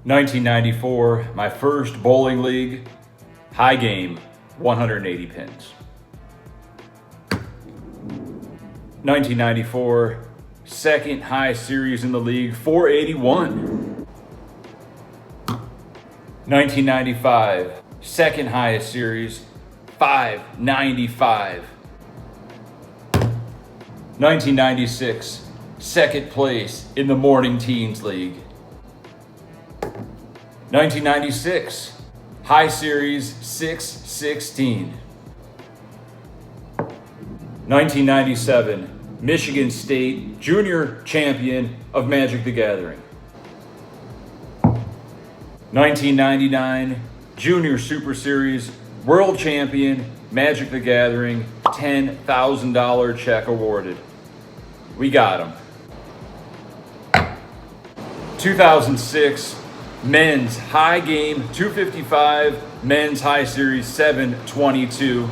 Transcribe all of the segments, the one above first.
1994, my first bowling league, high game, 180 pins. 1994, second high series in the league, 481. 1995, second highest series, 595. 1996, second place in the Morning Teens League. 1996, high series, 616. 1997, Michigan State Junior Champion of Magic the Gathering. 1999, Junior Super Series World Champion Magic the Gathering, $10,000 check awarded. We got him. 2006, Men's High Game 255, Men's High Series 722.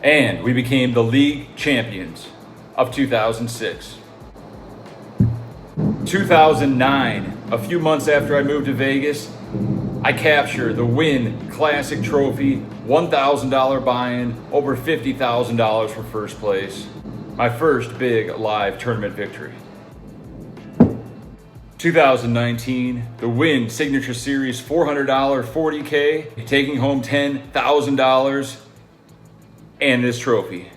And we became the league champions of 2006. 2009, a few months after I moved to Vegas, I captured the Wynn Classic Trophy, $1,000 buy-in, over $50,000 for first place. My first big live tournament victory. 2019, the Wynn Signature Series $400 40K, taking home $10,000 and this trophy.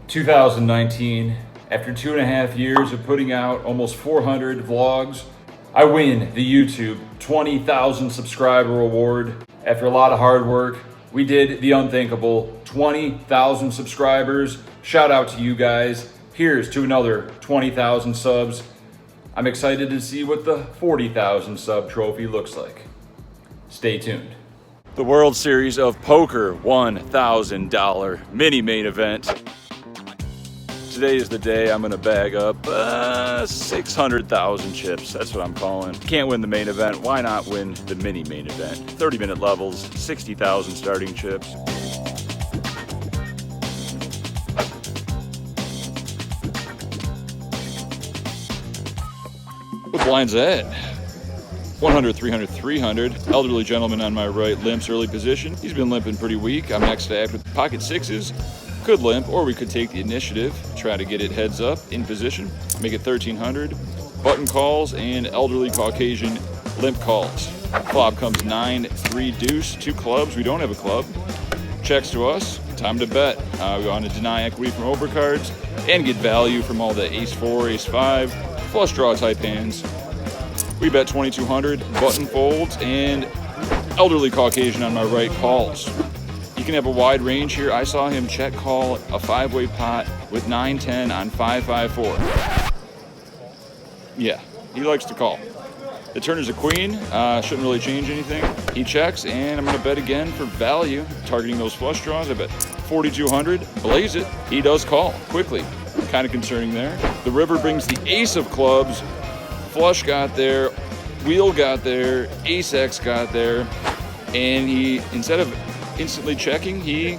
(2019), after 2.5 years of putting out almost 400 vlogs, I win the YouTube 20,000 subscriber award. After a lot of hard work, we did the unthinkable. 20,000 subscribers. Shout out to you guys. Here's to another 20,000 subs. I'm excited to see what the 40,000 sub trophy looks like. Stay tuned. The World Series of Poker $1,000 mini main event. Today is the day I'm gonna bag up 600,000 chips. That's what I'm calling. Can't win the main event, why not win the mini main event? 30-minute levels, 60,000 starting chips. What blind's that? 100, 300, 300. Elderly gentleman on my right limps early position. He's been limping pretty weak. I'm next to act with pocket sixes. Could limp, or we could take the initiative, try to get it heads up in position, make it 1,300. Button calls and elderly Caucasian limp calls. Flop comes 9, 3 deuce, 2 clubs. We don't have a club. Checks to us. Time to bet. We want to deny equity from overcards and get value from all the ace 4, ace 5, flush draw type hands. We bet 2,200. Button folds and elderly Caucasian on my right calls. You can have a wide range here. I saw him check call a 5-way pot with 9-10 on 5-5-4. Yeah, he likes to call. The turn is a queen, shouldn't really change anything. He checks, and I'm gonna bet again for value, targeting those flush draws. I bet 4,200, blaze it. He does call quickly, kind of concerning there. The river brings the ace of clubs. Flush got there, wheel got there, ace X got there, and he, instead of instantly checking, he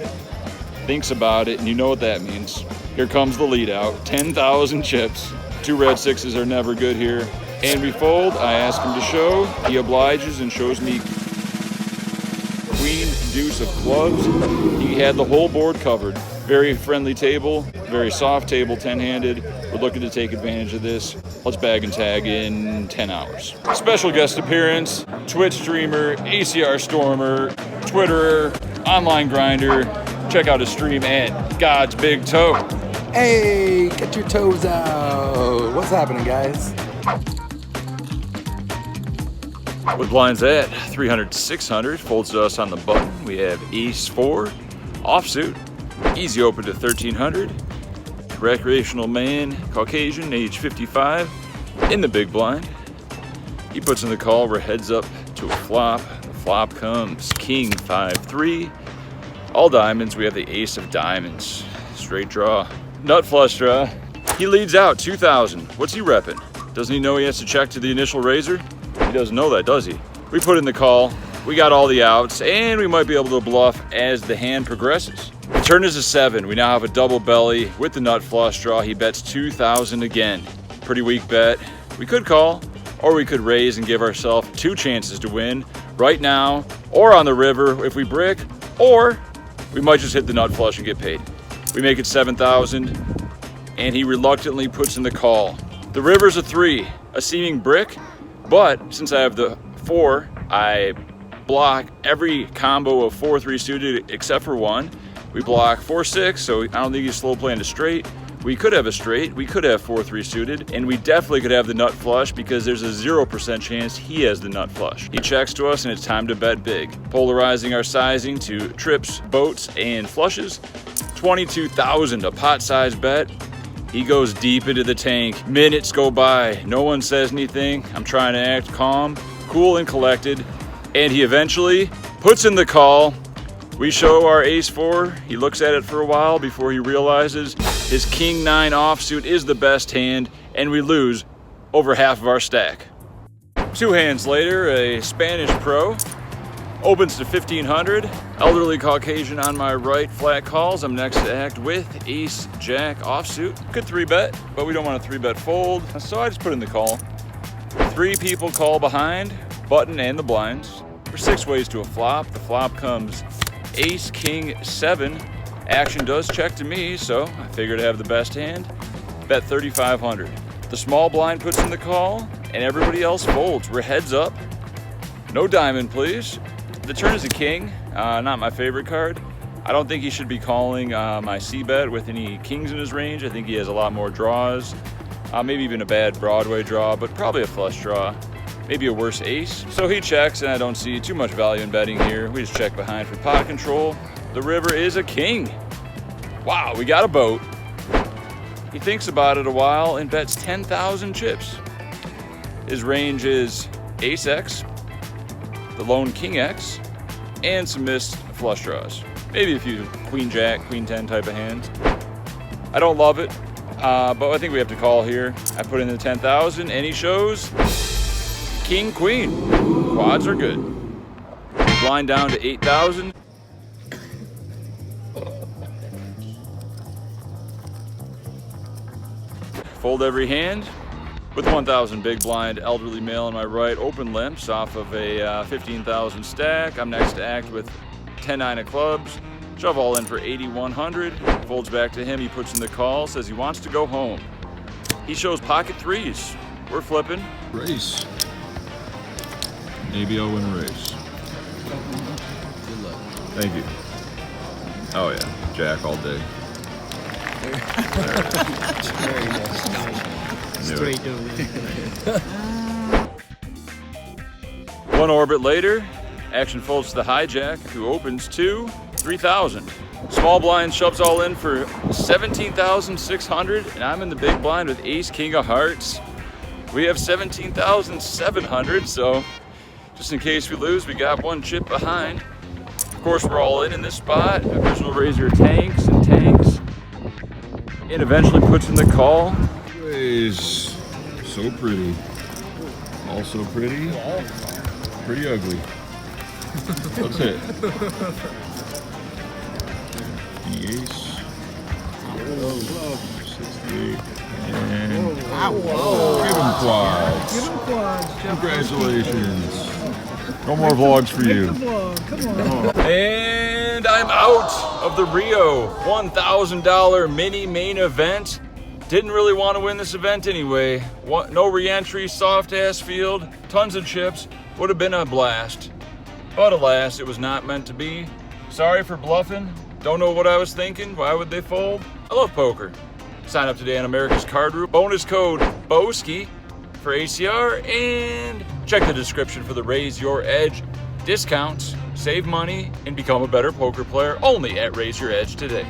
thinks about it, and you know what that means. Here comes the lead out, 10,000 chips. 2 red sixes are never good here. And we fold. I ask him to show. He obliges and shows me queen, deuce of clubs. He had the whole board covered. Very friendly table, very soft table, 10-handed. We're looking to take advantage of this. Let's bag and tag in 10 hours. Special guest appearance, Twitch streamer, ACR stormer, Twitterer, online grinder. Check out his stream at God's Big Toe. Hey, get your toes out. What's happening, guys? What blind's at? 300, 600. Folds to us on the button. We have ace 4, offsuit. Easy open to 1,300. Recreational man, Caucasian, age 55, in the big blind. He puts in the call. We're heads up to a flop. The flop comes king 5-3. All diamonds. We have the ace of diamonds. Straight draw. Nut flush draw. He leads out 2,000. What's he repping? Doesn't he know he has to check to the initial raiser? He doesn't know that, does he? We put in the call. we got all the outs, and we might be able to bluff as the hand progresses. The turn is a 7. We now have a double belly with the nut flush draw. He bets 2,000 again. Pretty weak bet. We could call, or we could raise and give ourselves 2 chances to win right now, or on the river if we brick, or we might just hit the nut flush and get paid. We make it 7,000, and he reluctantly puts in the call. The river's a 3, a seeming brick, but since I have the 4, I block every combo of 4-3 suited except for 1. We block 4-6, so I don't think he's slow playing a straight. We could have a straight, we could have 4-3 suited, and we definitely could have the nut flush because there's a 0% chance he has the nut flush. He checks to us and it's time to bet big. Polarizing our sizing to trips, boats, and flushes. 22,000, a pot-sized bet. He goes deep into the tank. Minutes go by, no one says anything. I'm trying to act calm, cool, and collected, and he eventually puts in the call. We show our ace-4. He looks at it for a while before he realizes his king-9 offsuit is the best hand, and we lose over half of our stack. 2 hands later, a Spanish pro opens to 1,500. Elderly Caucasian on my right, flat calls. I'm next to act with ace-jack offsuit. Could 3-bet, but we don't want a 3-bet fold, so I just put in the call. 3 people call behind, button and the blinds. There's 6 ways to a flop. The flop comes ace, king, 7. Action does check to me, so I figured I'd have the best hand. Bet 3,500. The small blind puts in the call, and everybody else folds. We're heads up. No diamond, please. The turn is a king, not my favorite card. I don't think he should be calling my C-bet with any kings in his range. I think he has a lot more draws. Maybe even a bad Broadway draw, but probably a flush draw. Maybe a worse ace. So he checks, and I don't see too much value in betting here. We just check behind for pot control. The river is a king. Wow, we got a boat. He thinks about it a while and bets 10,000 chips. His range is ace X, the lone king X, and some missed flush draws. Maybe a few queen jack, queen 10 type of hands. I don't love it, but I think we have to call here. I put in the 10,000, and he shows king, queen. Quads are good. Blind down to 8,000. Fold every hand with 1,000 big blind. Elderly male on my right, open limps off of a 15,000 stack. I'm next to act with 10-9 of clubs. Shove all in for 8,100. Folds back to him. He puts in the call. Says he wants to go home. He shows pocket 3s. We're flipping. Race. Maybe I'll win a race. Good luck. Thank you. Oh yeah, Jack all day. Very nice. Straight over. One orbit later, action folds to the hijack, who opens to 3,000. Small blind shoves all in for 17,600, and I'm in the big blind with ace, king of hearts. We have 17,700, so just in case we lose, we got 1 chip behind. Of course, we're all in this spot. Original Razor tanks and tanks. And eventually puts in the call. Raise. So pretty. Also pretty. Pretty ugly. Let's hit. The ace. 68. And give him quads. Give him quads. Congratulations. No more vlogs for you. Come on. And I'm out of the Rio $1,000 mini main event. Didn't really want to win this event anyway. No re-entry, soft ass field, tons of chips. Would have been a blast. But alas, it was not meant to be. Sorry for bluffing. Don't know what I was thinking. Why would they fold? I love poker. Sign up today on America's Card Room. Bonus code BOSKI for ACR, and check the description for the Raise Your Edge discounts. Save money and become a better poker player only at Raise Your Edge today.